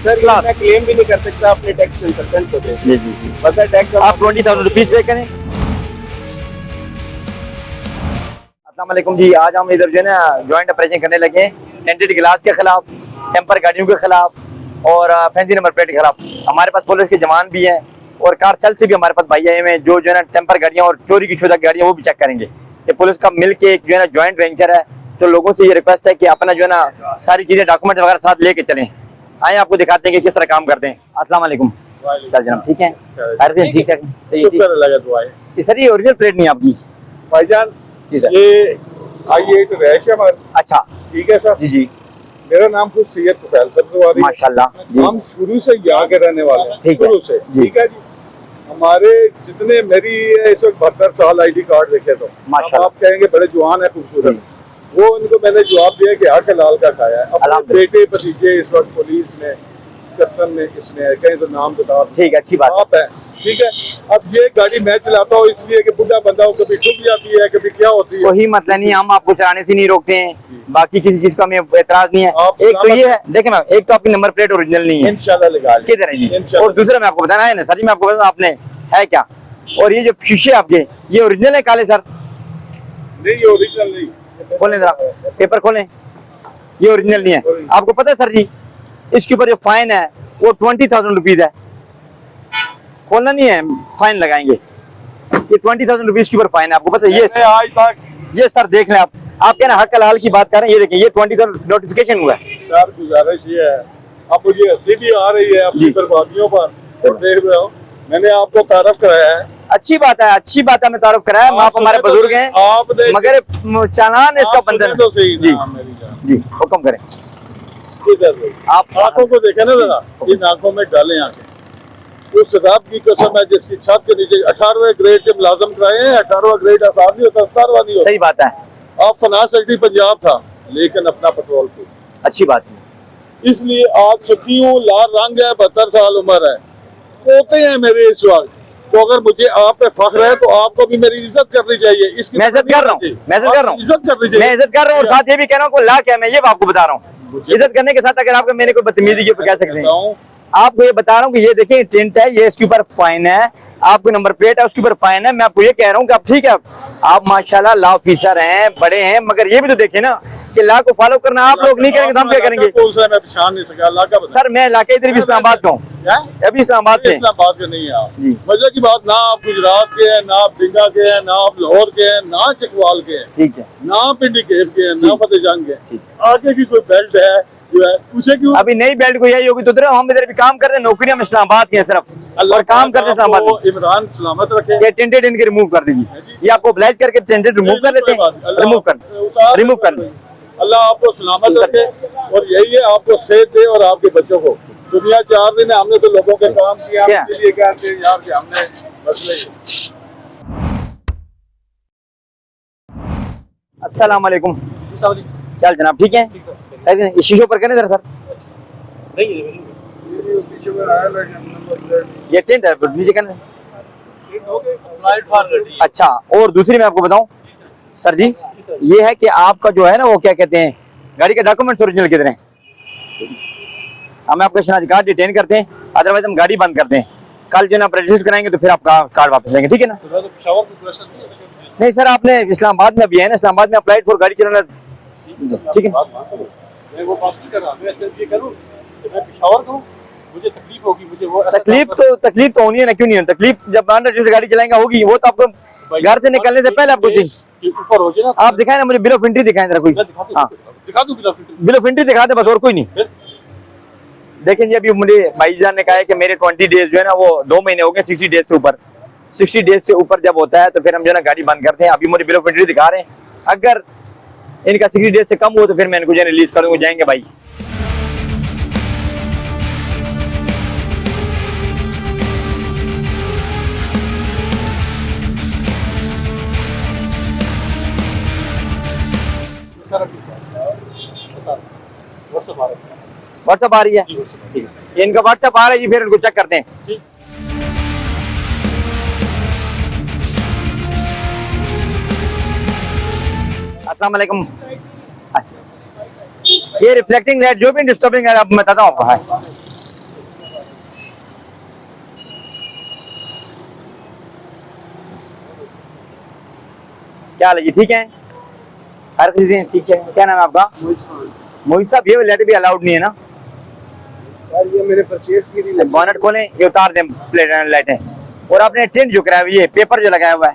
Sir मैं claim भी नहीं कर सकता अपने टैक्स कंसल्टेंट को दे। जी जी जी, पता टैक्स आप 20,000 रुपीज पे करें। अस्सलाम वालेकुम जी, आज हम इधर जो है ना ज्वाइंट ऑपरेशन करने लगे हैं टेंटेड गिलास के खिलाफ, टेम्पर गाड़ियों के खिलाफ और फैंसी नंबर प्लेट के खिलाफ। हमारे पास पुलिस के जवान भी हैं और कार सेल से भी हमारे पास भाई आए हुए हैं जो है ना टेम्पर गाड़ियाँ और चोरी की शुदा गाड़ियाँ वो भी चेक करेंगे। ये पुलिस का मिल के एक जो है ना ज्वाइंट वेंचर है, तो लोगों से ये रिक्वेस्ट है कि अपना जो है ना सारी चीज़ें डॉक्यूमेंट वगैरह साथ लेके चलें। आए आपको दिखाते हैं कि किस तरह काम करते हैं। अस्सलाम वालेकुम। चल जनाब, ठीक है, ठीक है, सही। सर ये ओरिजिनल प्लेट नहीं है आपकी भाईजान? जी सर। ये आइए तो रैश है हमारा। अच्छा, ठीक है सर। जी जी, मेरा नाम खुद सैयद तुफैल सब्जवारी। माशाल्लाह जी। हम शुरू से यहाँ के रहने वाले हैं, ठीक है, शुरू से। जी। ठीक है जी। हमारे जितने मेरी इस वक्त 72 साल आईडी कार्ड देखे तो माशाल्लाह। आप कहेंगे बड़े जवान है, खूबसूरत। वो उनको मैंने जवाब दिया कि हक हलाल का खाया है। अपने बेटे भतीजे इस वक्त पुलिस में, कस्टम में, इसमें कहीं तो नाम बता। ठीक है, अच्छी बात आप है। ठीक है। अब ये गाड़ी मैं चलाता हूँ इसलिए कि बुढ़ा बंदा हो, कभी डूब जाती है, कभी क्या होती है। कोई मतलब नहीं, हम आपको चलाने से नहीं रोकते हैं, बाकी किसी चीज का हमें एतराज नहीं है। एक तो ये है, देखें ना, एक तो आपकी नंबर प्लेट ओरिजिनल नहीं है, इंशाल्लाह लगा लें। किधर है जी? और दूसरा मैं आपको बताना है ना सर जी, मैं आपको बताना आपने है क्या, और ये जो शीशे आपके ये ओरिजिनल है काले सर? नहीं, ये ओरिजिनल नहीं। खोलें जरा, पेपर खोलें, ये ओरिजिनल नहीं है। आपको पता है सर जी इसके ऊपर जो फाइन है वो 20,000 रुपीज है। खोलना नहीं है, फाइन लगाएंगे। ये 20,000 रुपीज के ऊपर फाइन है, आपको पता है? ये आज तक ये सर देख लें आप क्या ना हक हलाल की बात कर रहे हैं, ये देखें ये 20,000 नोटिफिकेशन हुआ है। सर गुजारिश ये है, अब मुझे हंसी भी आ रही है अपनी बर्बादियों पर, देख रहे हो। मैंने आपको तारफ कराया है, अच्छी बात है, अच्छी बात है, मैं तारुफ कराया। आप हमारे बुजुर्ग हैं, आपने मगर चालान इसका बंधन तो सही जी ना मेरी जान। जी, हुक्म करें। आप आंखों को देखें ना जरा, इन आंखों में डालें आंखें। उस रब की कसम है जिसकी छत के नीचे 18वें ग्रेड के मुलाजम कराए हैं। 18वां ग्रेड आसान नहीं होता, 17वां नहीं होता। सही बात है, आप फाइनेंस सेक्रेटरी पंजाब था लेकिन अपना पेट्रोल पे। अच्छी बात है। इसलिए आज सुखी हूँ, लाल रंग है, 72 साल उम्र है, पोते हैं मेरे इस वक्त। तो अगर मुझे आप पे फख्र है तो आपको भी मेरी इज्जत करनी चाहिए। इसकी मैं इज्जत कर रहा हूँ, मैं इज्जत कर रहा हूँ, इज्जत करनी चाहिए। मैं इज्जत कर रहा हूँ और साथ ये भी कह रहा हूँ ला क्या, मैं ये आपको बता रहा हूँ। इज्जत करने के साथ अगर आपको मैंने कोई बदतमीजी की कह सकते हैं, आपको ये बता रहा हूँ कि ये देखिए टेंट है, ये इसके ऊपर फाइन है, आपको नंबर प्लेट है उसके ऊपर फाइन है। मैं आपको ये कह रहा हूँ कि आप ठीक है, आप माशाल्लाह लॉ ऑफिसर हैं, बड़े हैं, मगर ये भी तो देखिए ना कि लॉ को फॉलो करना आप लोग नहीं करेंगे तो हम क्या करेंगे? मैं पहचान नहीं सका सर मैं इलाके इधर भी इस्लामाबाद का हूँ, अभी इस्लामाबाद से। इस्लामाबाद के नहीं है आप जी। मजे की बात ना, आप गुजरात के हैं, ना आप डिंगा के हैं, ना आप लाहौर के हैं, ना चकवाल के हैं, ठीक है, ना पिंडी केव के हैं, ना फतेहजंग के। ठीक। आगे की कोई बेल्ट है जो है उसे क्यों? अभी नई बेल्ट को यही होगी तो हम इधर भी काम करते हैं, नौकरियां हम इस्लामाबाद की हैं सिर्फ, और काम करते हैं इस्लामाबाद में। इमरान सलामत रखे। ये टेंटेड इनके रिमूव कर दीजिए, ये आपको ब्लाइज करके टेंटेड रिमूव कर लेते हैं, रिमूव कर अल्लाह आपको सलामत रखे और यही है आपको सेहत दे और आपके बच्चों को। दुनिया 4 दिन है, हमने तो लोगों के काम किया, इसलिए कहते हैं यार कि हमने बदले। अस्सलाम वालेकुम। चल जनाब, ठीक है, ये शीशों पर करें जरा सर। ये टेंट है नीचे करना। अच्छा, और दूसरी मैं आपको बताऊं सर जी, ये है कि आपका जो है ना वो क्या कहते हैं, गाड़ी के डॉक्यूमेंट्स ओरिजिनल कितने हैं? हम आपका शनाख्ती कार्ड डिटेन करते हैं, अदरवाइज हम गाड़ी बंद करते हैं। कल जो ना आप रजिस्टर कराएंगे तो फिर आपका कार्ड वापस लेंगे, ठीक है ना? नहीं सर, आपने इस्लामाबाद में भी है ना, इस्लामाबाद में अप्लाइड फॉर गाड़ी चलाना, ठीक है। मैं वो बात नहीं कर रहा, मैं सिर्फ ये करूं कि मैं पेशावर कहूं, मुझे तकलीफ होगी, मुझे वो तकलीफ तो होनी है ना, क्यों नहीं है तकलीफ? जब अंडर गाड़ी चलाएंगे होगी, वो तो आपको घर से निकलने से पहले आपको ऊपर हो जाए। आप दिखाएं ना मुझे, बिल ऑफ एंट्री दिखाएं जरा कोई। हाँ, दिखा दूं बिल ऑफ एंट्री दिखा दे बस, और कोई नहीं। देखें जी, अभी मुझे भाईजान ने कहा है कि मेरे 20 डेज जो है ना वो 2 महीने हो गए, 60 डेज से ऊपर, 60 डेज से ऊपर जब होता है तो फिर हम जो है ना गाड़ी बंद करते हैं। अभी मुझे बिल ऑफ एंट्री दिखा रहे हैं, अगर इनका 60 डेज से कम हो तो फिर मैं इनको जो है रिलीज करूंगा, जाएंगे भाई। व्हाट्सएप आ रही है, ठीक है, इनका व्हाट्सएप आ रहा है जी, फिर इनको चेक करते हैं। अस्सलाम वालेकुम। अच्छा, ये रिफ्लेक्टिंग लाइट जो भी डिस्टर्बिंग है, अब मैं बताता हूँ आपको। क्या हाल है जी, ठीक है? हर चीजें ठीक है। क्या नाम है आपका? मोहित साहब, ये लाइट भी अलाउड नहीं है ना? यार ये मैंने परचेज की थी। बोनट खोलें, ये उतार दें प्लेट लाइटें। और आपने टेंट जो कराया हुआ है, ये पेपर जो लगाया हुआ है,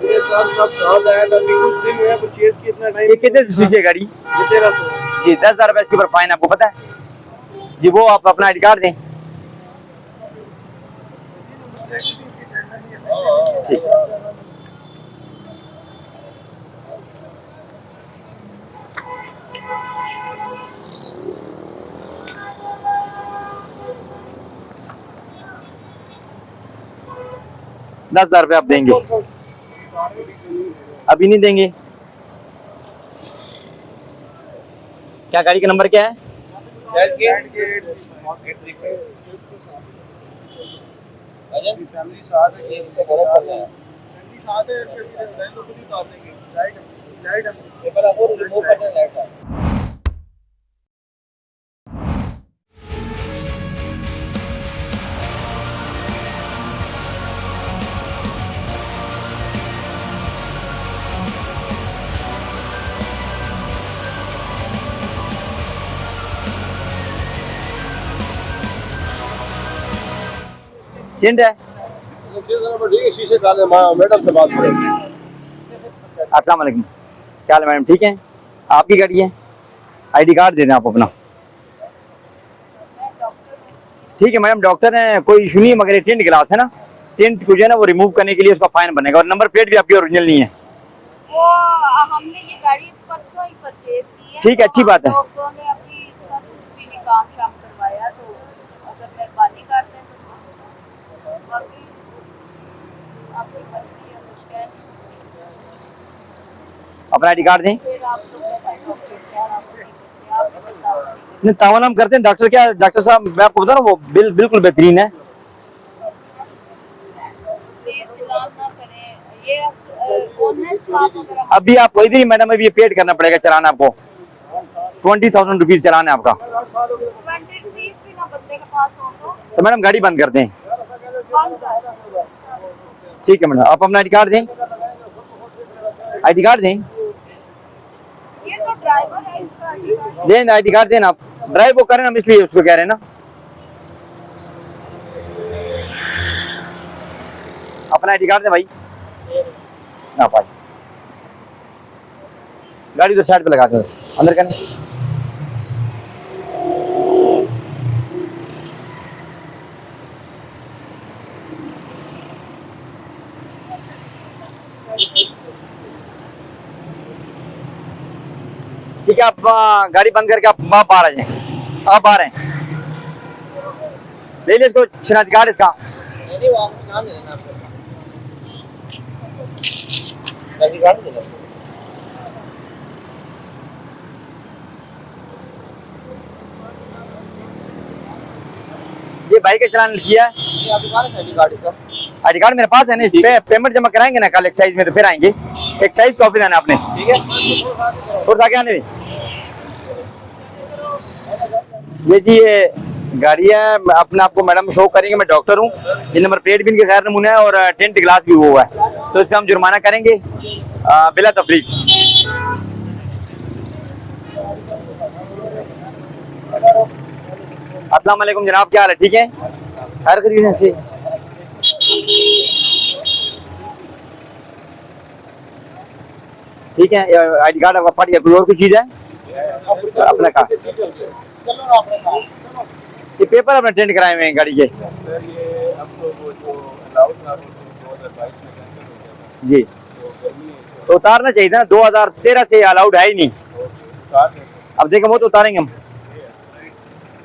ये सर सब साल आया था, कुछ दिन हुआ परचेज की, इतना टाइम। ये कितने शीशे है गाड़ी? ये 1300। जी 10,000 रुपए इसके ऊपर फाइन, आपको पता है जी? वो आप अपना आई डी कार्ड दें। ठीक। ₹10,000 आप देंगे? अभी नहीं देंगे? क्या गाड़ी का नंबर क्या है? टेंट है। शीशे डाले, मैडम से बात करें। अस्सलाम वालेकुम, क्या हाल है मैडम, ठीक है? आपकी गाड़ी है, आईडी कार्ड दे दें आप अपना। ठीक है मैडम, डॉक्टर है, कोई इशू नहीं है, मगर ये टेंट ग्लास है ना, टेंट को जो है ना वो रिमूव करने के लिए उसका फाइन बनेगा। और नंबर प्लेट भी आपकी ओरिजिनल नहीं है। वो हमने ये गाड़ी परसों ही परचेज की है। ठीक है, अच्छी बात है। डॉक्टरों ने अभी इसका कुछ भी नहीं काम शाम करवाया, तो अगर मेहरबानी करते हैं तो बाकी आपकी मर्जी है, कुछ कह नहीं। अपना आईडी कार्ड दें। फिर आप लोग आप बताओ। नहीं, तावन हम करते हैं। डॉक्टर क्या, डॉक्टर साहब मैं आपको बता रहा हूँ, वो बिल्कुल बेहतरीन है। प्लीज इलाज ना करें ये ऑनलाइन स्टाफ वगैरह। अभी आपको इधर ही मैडम, अभी ये पेड करना पड़ेगा चलाना आपको। 20,000 रुपीज चलाना है आपका। 20 भी ना बंदे के पास हो तो मैडम गाड़ी बंद करते हैं। बंद कर। ठीक है मैडम, आप अपना आईडी कार्ड दें। आईडी कार्ड दें, ये तो ड्राइवर है, इसका ID कार्ड। दें आईडी कार्ड दें। आप ड्राइव वो करें, हम इसलिए उसको कह रहे हैं ना। अपना आईडी कार्ड दें भाई। आप आइए, गाड़ी तो साइड पे लगा दो, अंदर करने। ठीक है, आप गाड़ी बंद करके आप बाहर आ जाए। आप बाहर हैं, ले लीजिए इसको, शनाख्ती कार्ड इसका। ये बाइक का चलान किया है। आई डी कार्ड मेरे पास है नहीं, पेमेंट जमा कराएंगे ना कल एक्साइज में, तो फिर आएंगे। एक्साइज का ऑफिस आना आपने, ठीक है? और आगे आने दें। ये जी ये गाड़ी है, अपने आपको मैडम शो करेंगे, मैं डॉक्टर हूँ। ये नंबर प्लेट भी इनके गैर नमूना है और टेंट ग्लास भी हुआ है, तो इस पर हम जुर्माना करेंगे बिला तफरीक। अस्सलाम वालेकुम जनाब, क्या हाल है, ठीक है? हर खरीद से ठीक है। आईडी कार्ड आपका फट गया, कोई और कोई चीज़ है? अपना कार्ड, ये पेपर अपने टेंट कराए हुए हैं गाड़ी के। सर ये अब तो वो जो अलाउड था वो तो 2022 में कैंसिल हो गया था, जी, तो गर्मी है तो उतारना चाहिए था ना, 2013 से अलाउड है ही नहीं। तो उतार दें सर। अब देखें वो तो उतारेंगे हम।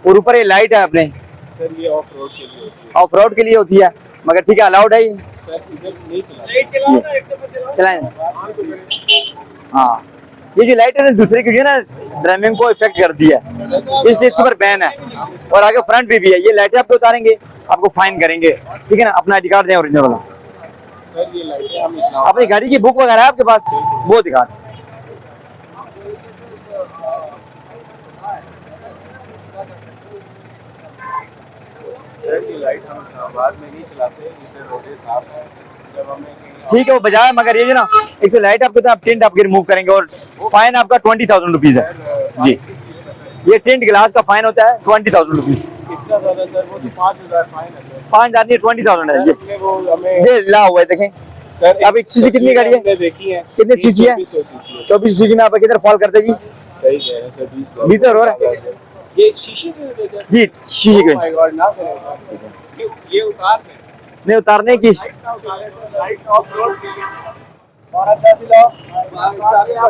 और ऊपर ये लाइट है अपने, सर ये ऑफ रोड के लिए होती है ऑफ रोड के लिए होती है, मगर ठीक है अलाउड है ये। सर, इधर नहीं चला चलाएं। हाँ, ये जो लाइट है ना दूसरे की जो है ना ड्राइविंग को इफेक्ट कर दिया है, इसलिए इसके ऊपर बैन है। और आगे फ्रंट भी है, ये लाइटें आपको उतारेंगे, आपको फाइन करेंगे, ठीक है ना? अपना आई कार्ड दें ओरिजिनल वाला। सर ये लाइटें हम इस्लाम अपनी गाड़ी की बुक वगैरह है आपके पास, वो दिखा दें। सर ये लाइट हम इस्लामाबाद में नहीं चलाते, इधर रोडें साफ है। जब हमें कहीं ठीक है वो बजाय, मगर ये जो ना एक तो लाइट आपको, तो आप टेंट आपके रिमूव करेंगे और फाइन आपका 20,000 रुपीज है जी। ये टेंट गिलास का फाइन होता है 20,000 रुपीज। इतना ज्यादा सर? वो तो 5,000 फाइन है सर। 5,000 नहीं 20,000 है हमने वो हमें ये ला हुआ है देखें सर। अब एक सीसी कितनी गाड़ी है? हमने देखी है। कितने सीसी है? 24 सीसी में आप किधर फॉल करते जी? सही कह रहे हैं सर, 20 भीतर हो रहा है ये शीशे के वजह से। जी, शीशे Oh के my God, ना करें। ये उतार दें। नहीं उतारने की। लाइट ऑफ रोड और अच्छा दिलाओ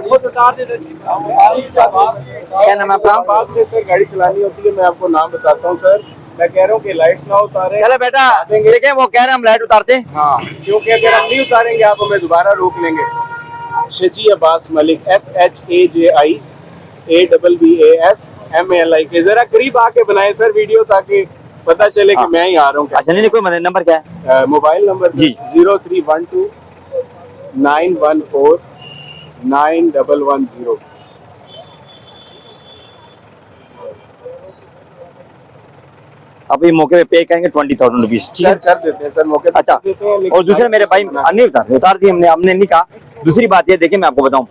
खुद उतार दे। क्या नाम है आपका? बाद में सर गाड़ी चलानी होती है, मैं आपको नाम बताता हूँ सर। मैं कह रहा हूँ कि लाइट ना उतारें। चलो बेटा देखें, वो कह रहे हैं हम लाइट उतारते हैं। हाँ, क्योंकि अगर हम नहीं उतारेंगे आप हमें दोबारा रोक लेंगे। शजी अब्बास मलिक, SHAJIABBASMALI के जरा करीब आके बनाए सर वीडियो, ताकि पता चले कि मैं ही आ रहा हूँ। अच्छा नहीं कोई मतलब नंबर क्या है? मोबाइल नंबर जी 0312 914 9110। अब ये मौके पे पे करेंगे 20,000 रुपीज, ठीक है? सर कर देते हैं सर, मौके पे अच्छा, कर देते हैं, लेकिन और दूसरे मेरे भाई नहीं उतार दी हमने नहीं कहा। दूसरी बात ये देखिए, मैं आपको बताऊं,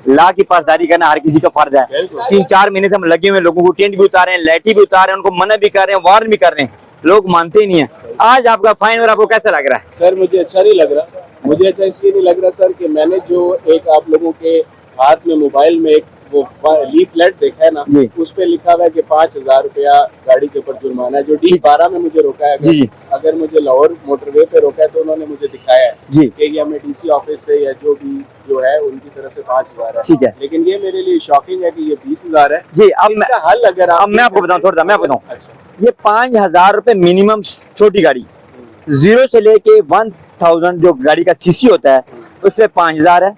ला की पासदारी करना हर किसी का फर्ज है। बिल्कुल। 3-4 महीने से हम लगे हुए, लोगों को टेंट भी उतारे हैं, लाइटें भी उतारे हैं, उनको मना भी कर रहे हैं, वार्न भी कर रहे हैं, लोग मानते ही नहीं है। आज आपका फाइन और आपको कैसा लग रहा है? सर मुझे अच्छा नहीं लग रहा। मुझे अच्छा इसलिए नहीं लग रहा सर कि मैंने जो एक आप लोगों के हाथ में मोबाइल में एक वो लीफलेट देखा है ना, जी। उस पे लिखा हुआ है कि 5,000 रुपया गाड़ी के ऊपर जुर्माना है। जो D12 में मुझे रोका है, जी। अगर मुझे लाहौर मोटरवे पे रोका है तो उन्होंने मुझे दिखाया है जी कि ये हमें DC ऑफिस से या जो भी जो है उनकी तरफ से 5,000 है। ठीक है। लेकिन ये मेरे लिए शॉकिंग है कि ये 20,000 है जी। अब इसका हल अगर अब मैं आपको बताऊं, थोड़ा मैं बताऊं, अच्छा ये 5,000 रुपए मिनिमम छोटी गाड़ी, 0 से लेके 1,000 जो गाड़ी का सीसी होता है उस पे 5,000 है।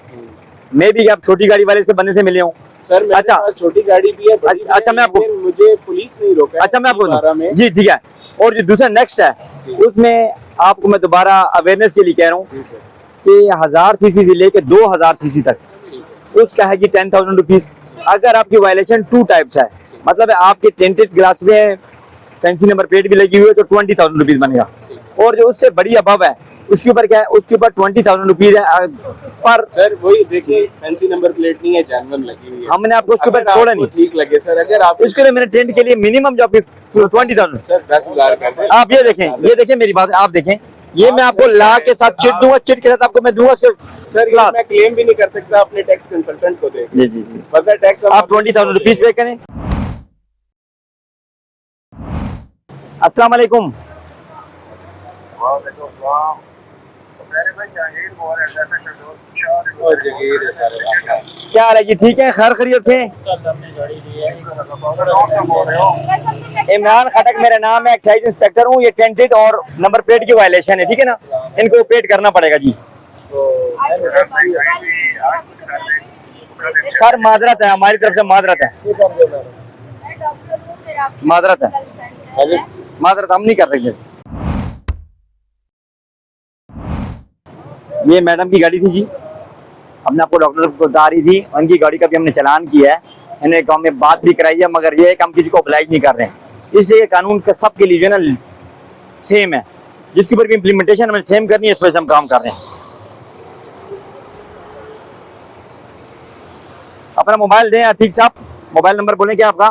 मैं भी आप छोटी गाड़ी वाले से बंदे से मिले हूँ सर मेरे अच्छा। पास छोटी गाड़ी भी है, बड़ी भी अच्छा, है, मैं आपको लेकिन मुझे पुलिस नहीं रोका है। अच्छा मैं आपको D12 में जी ठीक है। और जो दूसरा नेक्स्ट है जी। उसमें आपको मैं दोबारा अवेयरनेस के लिए कह रहा हूँ जी सर, कि 1000 सीसी से लेके 2000 सीसी तक ठीक है। उसका है कि 10,000 रुपीज। अगर आपकी वायलेशन 2 टाइप्स है, मतलब आपके टेंटेड ग्लास में फैंसी नंबर प्लेट भी लगी हुई है तो 20,000 रुपीज बनेगा। और जो उससे बड़ी अबव है उसके ऊपर क्या है, उसके ऊपर 20,000 रुपीज है पर। सर वही देखिए, फैंसी नंबर प्लेट नहीं है, जानवर लगी हुई है। हमने आपको उसके ऊपर अगर छोड़ा आपको नहीं, ठीक लगे सर, अगर आप इसके लिए मैंने टेंट के लिए मिनिमम जो आपकी 20,000। सर 10,000 कर दें। आप ये देखें मेरी बात आप देखें, ये मैं आपको ला के साथ चिट दूंगा, चिट के साथ आपको मैं दूंगा सर ये मैं क्लेम भी नहीं कर सकता अपने टैक्स कंसल्टेंट को दे। जी जी जी, पता है टैक्स आप 20,000 रुपीज पे करें। अस्सलाम वालेकुम। क्या हाल है जी? ठीक है, खैर खैरियत से? इमरान खटक मेरा नाम है, एक्साइज इंस्पेक्टर हूँ। ये टेंटेड और नंबर प्लेट की वायलेशन है, ठीक है ना, इनको पेड करना पड़ेगा जी। सर माजरत है, हमारी तरफ से माजरत है, माजरत है, माजरत हम नहीं कर सकते। ये मैडम की गाड़ी थी जी, हमने आपको डॉक्टर को बता रही थी, उनकी गाड़ी का भी हमने चालान किया है, इन्हें काम में बात भी कराई है, मगर ये हम किसी को अप्लाई नहीं कर रहे हैं, इसलिए कानून का सबके लिए जो है ना सेम है, जिसके ऊपर भी इम्प्लीमेंटेशन हमें सेम करनी है, इस पर हम काम कर रहे हैं। अपना मोबाइल दें अतीक साहब, मोबाइल नंबर बोलें क्या आपका?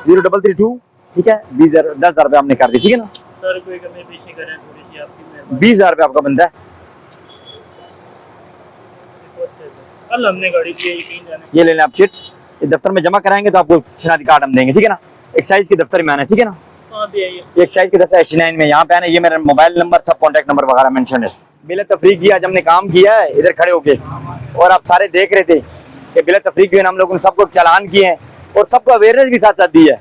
0332 ठीक है, 10,000 रुपये आपने कर दी, ठीक है ना सर? कोई कमी पेशी करें थोड़ी सी आपकी मेहरबानी। 20,000 रुपये आपका बनता है। कल हमने गाड़ी की यकीन जाने। ये ले लें आप चिट, ये दफ्तर में जमा कराएंगे तो आपको शनाख्ती कार्ड हम देंगे, ठीक है ना? एक्साइज के दफ्तर में आना है, ठीक है ना? कहाँ भी आइए, ये एक्साइज के दफ्तर H9 में यहाँ पे आना है। ये मेरा मोबाइल नंबर, सब कॉन्टैक्ट नंबर वगैरह मेंशन है। बिला तफरीक की आज हमने काम किया है इधर खड़े होके, और आप सारे देख रहे थे कि बिला तफरीक जो है हम लोगों ने सबको चालान किए हैं और सबको अवेयरनेस भी साथ साथ दी है।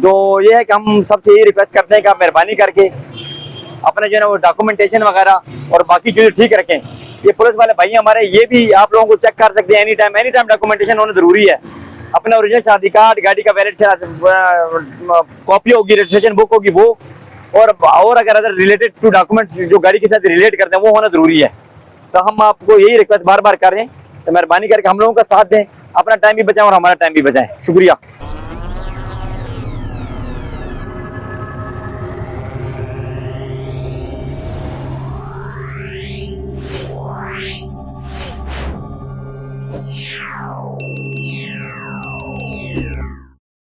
तो ये है कि हम सबसे ये रिक्वेस्ट करते हैं कि आप मेहरबानी करके अपने जो है ना वो डॉक्यूमेंटेशन वगैरह और बाकी चीज़ें ठीक रखें। ये पुलिस वाले भाई हमारे, ये भी आप लोगों को चेक कर सकते हैं एनी टाइम डॉक्यूमेंटेशन होना जरूरी है। अपना ओरिजिनल शादी कार्ड, गाड़ी का वैलिड कॉपी होगी, रजिस्ट्रेशन बुक होगी वो, और अगर रिलेटेड टू डॉक्यूमेंट्स जो गाड़ी के साथ रिलेट करते हैं वो होना जरूरी है। तो हम आपको यही रिक्वेस्ट बार बार कर रहे हैं, तो मेहरबानी करके हम लोगों का साथ दें, अपना टाइम भी बचाएं और हमारा टाइम भी बचाएं। शुक्रिया।